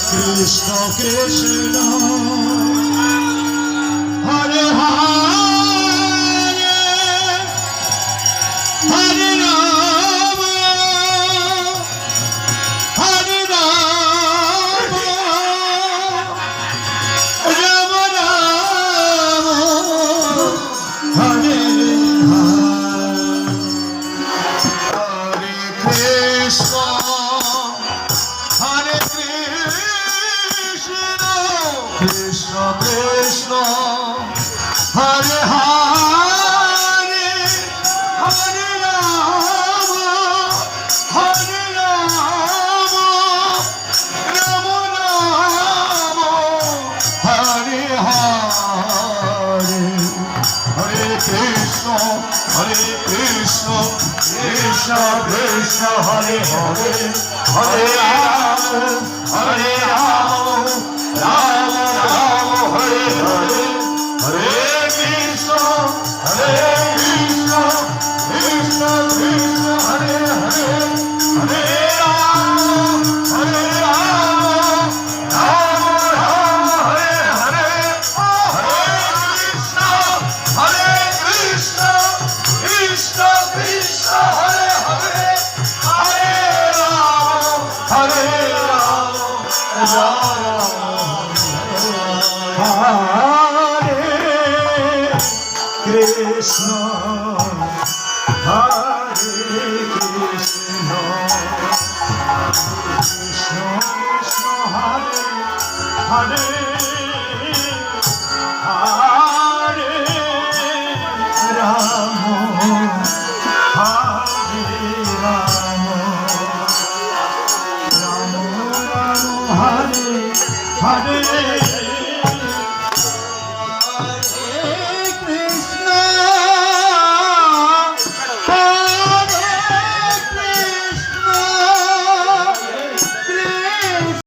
Krishna Krishna Hare Hare Hare Ram Hare Ram Ram Ram Hare Hare Krishna Hare Krishna Krishna Hare Hare Hare Ram Ram Ram Hare Hare Hare Krishna Krishna Krishna Hare Hare Hare Ram Ram Ram Hare Hare Hare Krishna Krishna Krishna Hare Hare Hare Ram Ram Ram Hare Hare Hare Krishna Krishna Krishna Krishna Hare Hare Hare Ram Hare Ram Hare Krishna Hare Krishna Krishna Krishna Hare Hare Hare Ram Hare Ram Ram Ram Hare Hare